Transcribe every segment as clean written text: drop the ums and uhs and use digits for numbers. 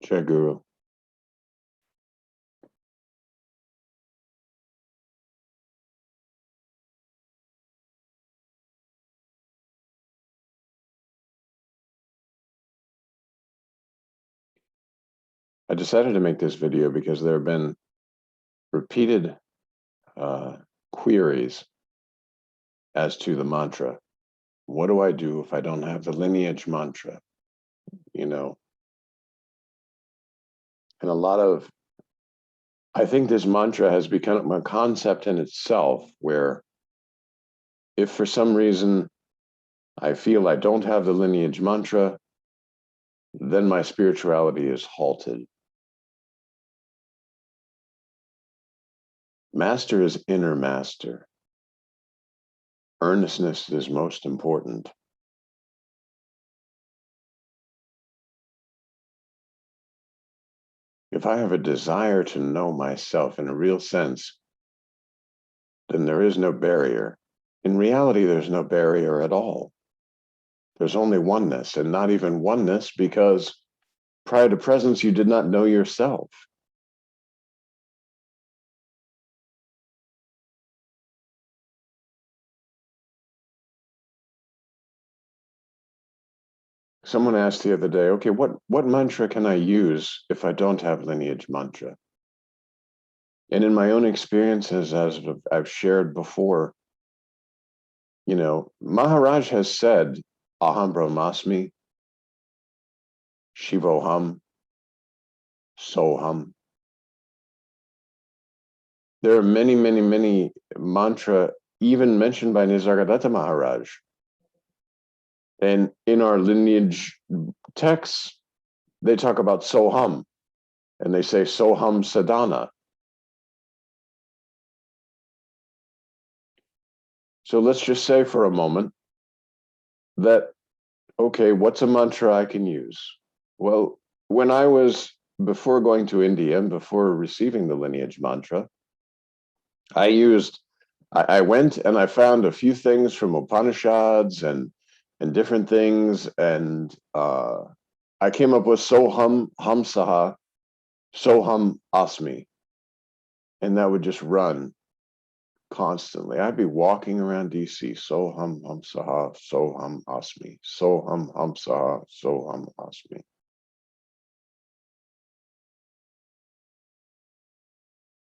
Jai Guru. I decided to make this video because there have been repeated queries as to the mantra. What do I do if I don't have the lineage mantra? You know, and I think this mantra has become a concept in itself where if for some reason I feel I don't have the lineage mantra, then my spirituality is halted. Master is inner master. Earnestness is most important. If I have a desire to know myself in a real sense, then there is no barrier. In reality, there's no barrier at all. There's only oneness, and not even oneness because prior to presence, you did not know yourself. Someone asked the other day, okay, what mantra can I use if I don't have lineage mantra? And in my own experiences, as I've shared before, you know, Maharaj has said, Aham Brahmasmi, Shivoham, Soham. There are many, many, many mantra even mentioned by Nisargadatta Maharaj. And in our lineage texts, they talk about Soham, and they say Soham Sadhana. So let's just say for a moment that, okay, what's a mantra I can use? Well, when I was, before going to India and before receiving the lineage mantra, I went and I found a few things from Upanishads and different things, and I came up with Soham Hamsaha, Soham Asmi, and that would just run constantly. I'd be walking around DC, Soham Hamsaha, Soham Asmi, Soham Hamsaha, Soham Asmi.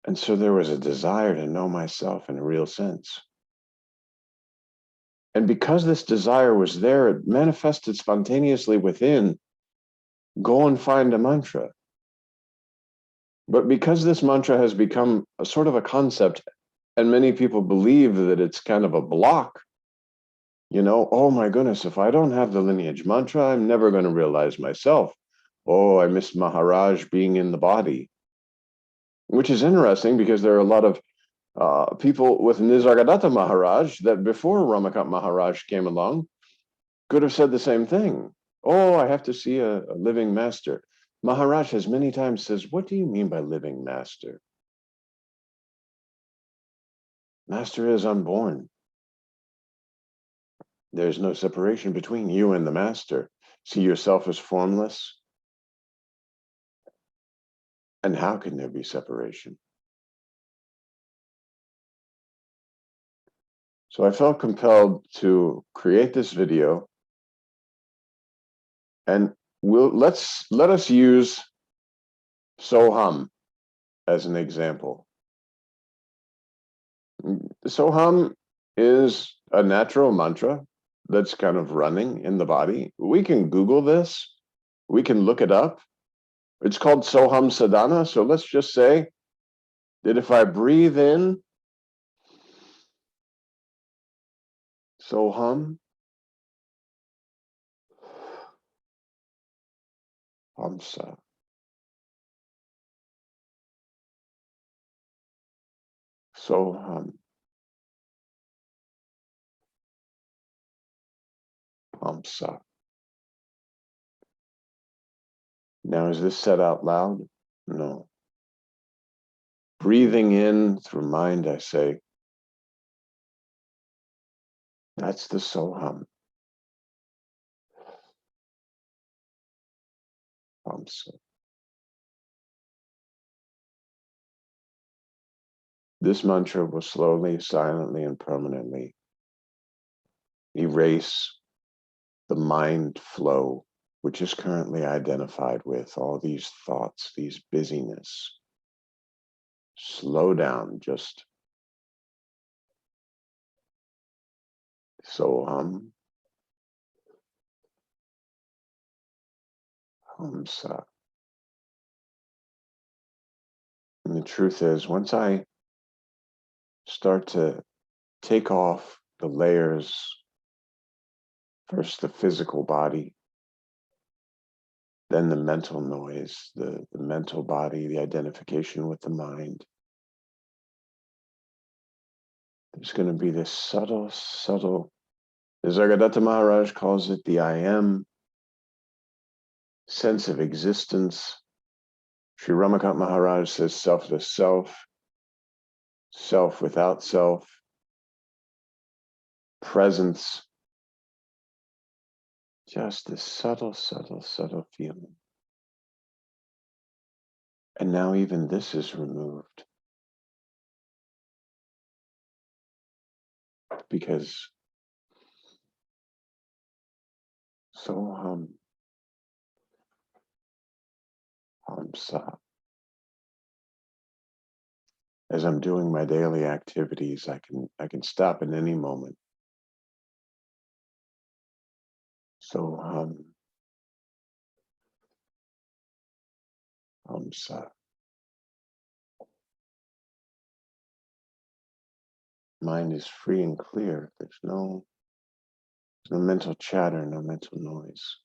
And so there was a desire to know myself in a real sense. And because this desire was there, it manifested spontaneously within, go and find a mantra. But because this mantra has become a sort of a concept, and many people believe that it's kind of a block, you know, oh my goodness, if I don't have the lineage mantra, I'm never going to realize myself. Oh, I miss Maharaj being in the body. Which is interesting because there are a lot of people with Nisargadatta Maharaj that before Ramakant Maharaj came along could have said the same thing. Oh, I have to see a living master. Maharaj has many times says, what do you mean by living master? Master is unborn. There's no separation between you and the master. See yourself as formless. And how can there be separation? So I felt compelled to create this video, and let us use Soham as an example. Soham is a natural mantra that's kind of running in the body. We can Google this. We can look it up. It's called Soham Sadhana. So let's just say that if I breathe in Soham, Hamsa, Soham, Hamsa. Now, is this said out loud? No. Breathing in through mind, I say, that's the Soham. Hamsa. This mantra will slowly, silently, and permanently erase the mind flow, which is currently identified with all these thoughts, these busyness. Slow down, just Soham Sa. And the truth is, once I start to take off the layers, first the physical body, then the mental noise, the mental body, the identification with the mind, there's going to be this subtle, as Nisargadatta Maharaj calls it, the I am sense of existence. Sri Ramakant Maharaj says selfless self, self without self, presence, just this subtle feeling. And now even this is removed because Soham Sa. As I'm doing my daily activities, I can stop in any moment. Soham Sa. Mind is free and clear. There's no mental chatter, no mental noise.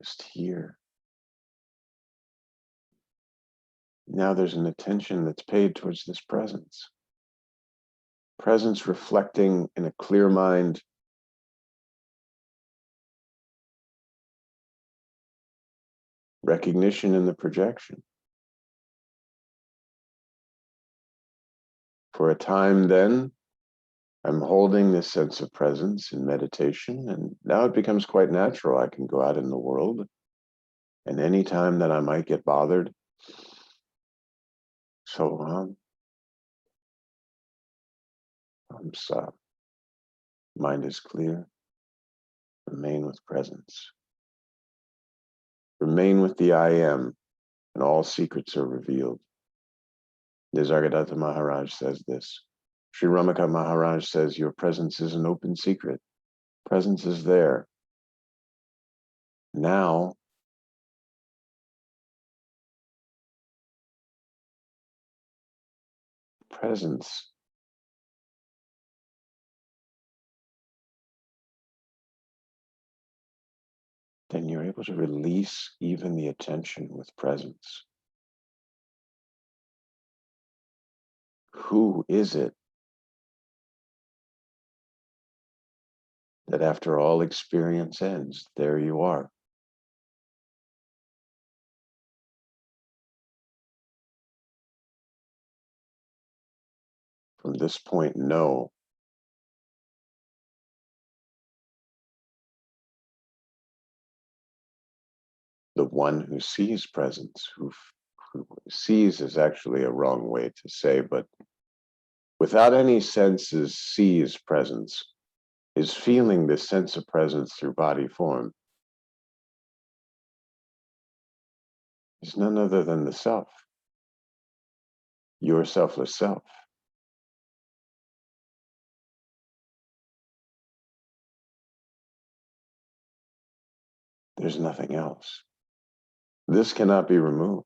Just here. Now there's an attention that's paid towards this presence. Presence reflecting in a clear mind. Recognition in the projection. For a time then, I'm holding this sense of presence in meditation, and now it becomes quite natural. I can go out in the world, and any time that I might get bothered, Soham Sa. Mind is clear. Remain with presence. Remain with the I am, and all secrets are revealed. Nisargadatta Maharaj says this. Sri Ramakant Maharaj says, your presence is an open secret. Presence is there. Now, presence then you're able to release even the attention with presence. Who is it that after all experience ends, there you are? From this point, know the one who sees presence, who sees is actually a wrong way to say, but without any senses sees presence, is feeling this sense of presence through body form, is none other than the self, your selfless self. There's nothing else. This cannot be removed.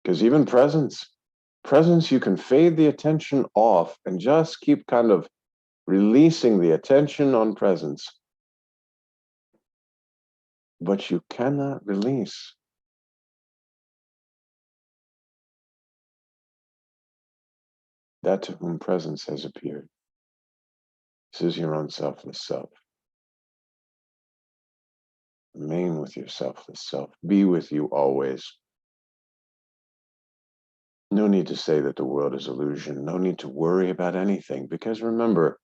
Because even presence, you can fade the attention off and just keep kind of releasing the attention on presence. But you cannot release that to whom presence has appeared. This is your own selfless self. Remain with your selfless self. Be with you always. No need to say that the world is illusion. No need to worry about anything, because remember,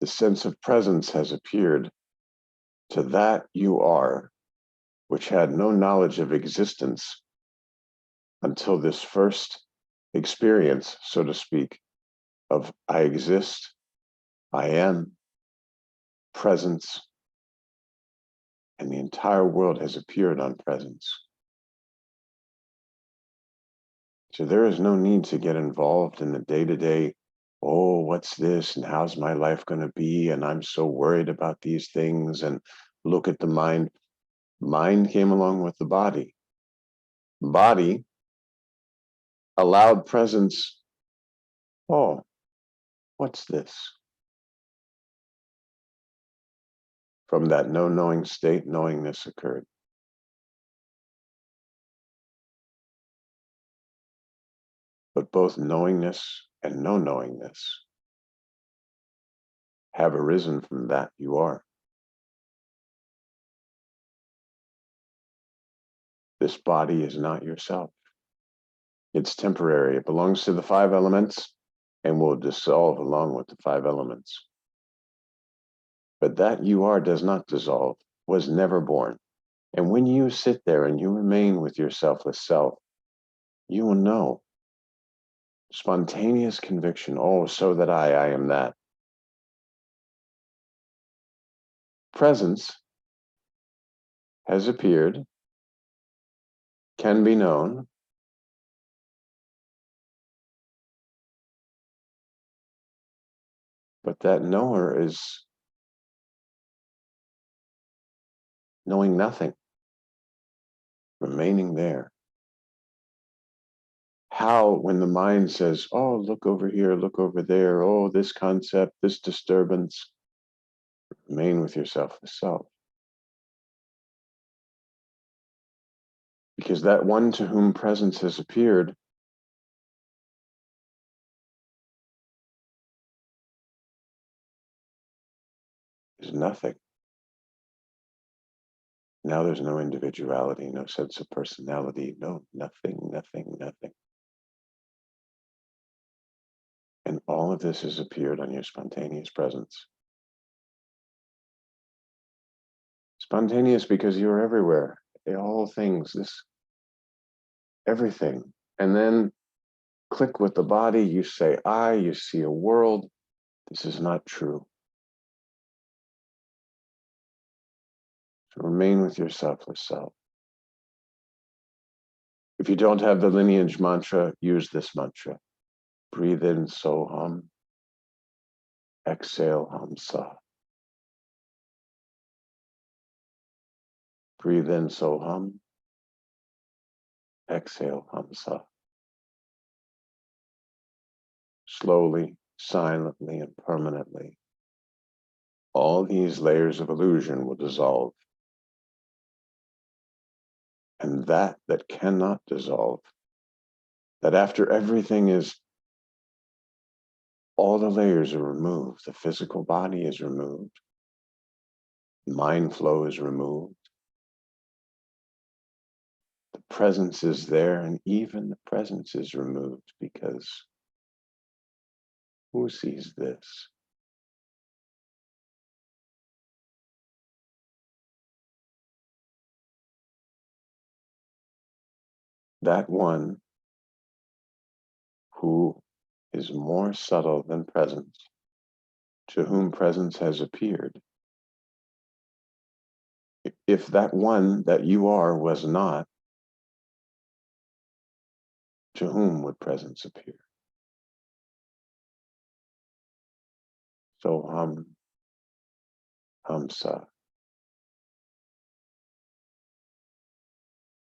the sense of presence has appeared. To that you are. which had no knowledge of existence until this first experience, so to speak, of I exist, I am, presence, and the entire world has appeared on presence. So there is no need to get involved in the day-to-day, oh, what's this, and how's my life going to be, and I'm so worried about these things, and look at the mind. Mind came along with the body. Body allowed presence. Oh, what's this? From that no knowing state, knowingness occurred. But both knowingness and no knowingness have arisen from that you are. This body is not yourself. It's temporary. It belongs to the 5 elements and will dissolve along with the 5 elements. But that you are does not dissolve, was never born. And when you sit there and you remain with your selfless self, you will know. Spontaneous conviction, oh, so that I am that. Presence has appeared, can be known, but that knower is knowing nothing, remaining there. How, when the mind says, oh, look over here, look over there, oh, this concept, this disturbance, remain with yourself, the self. Because that one to whom presence has appeared is nothing. Now there's no individuality, no sense of personality, no, nothing, nothing, nothing. And all of this has appeared on your spontaneous presence. Spontaneous because you're everywhere. All things, this, everything. And then click with the body, you say I, you see a world. This is not true. So remain with your selfless self. If you don't have the lineage mantra, use this mantra. Breathe in Soham, exhale Hamsa. Breathe in Soham, exhale Hamsa. Slowly, silently, and permanently, all these layers of illusion will dissolve. And that cannot dissolve, that after everything is, all the layers are removed, the physical body is removed, mind flow is removed, the presence is there, and even the presence is removed because who sees this? That one who is more subtle than presence, to whom presence has appeared. If that one that you are was not, to whom would presence appear? So Hamsa.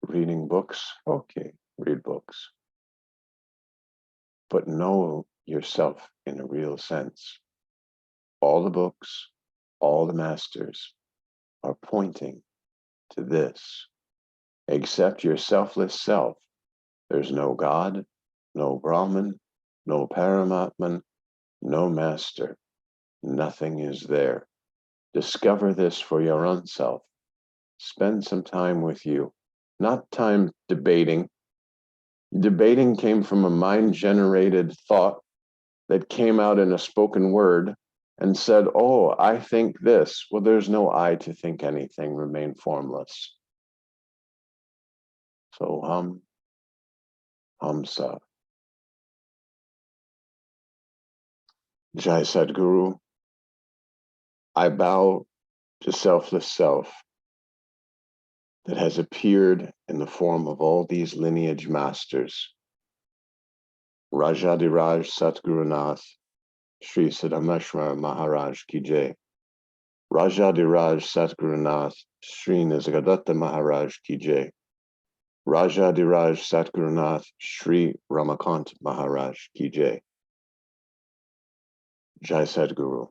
Reading books, okay, read books. But know yourself in a real sense. All the books, all the masters are pointing to this. Accept your selfless self. There's no God, no Brahman, no Paramatman, no master. Nothing is there. Discover this for your own self. Spend some time with you, not time debating. Debating came from a mind-generated thought that came out in a spoken word and said, oh, I think this. Well, there's no I to think anything, remain formless. Soham Hamsa. Jai Sadguru, I bow to selfless self that has appeared in the form of all these lineage masters. Rajadiraj Satguru Nath, Sri Ramakant Maharaj ki jai. Rajadiraj Satguru Nath, Sri Nisargadatta Maharaj ki jai. Rajadiraj Satguru Nath, Sri Ramakant Maharaj ki jai. Jai Sadguru.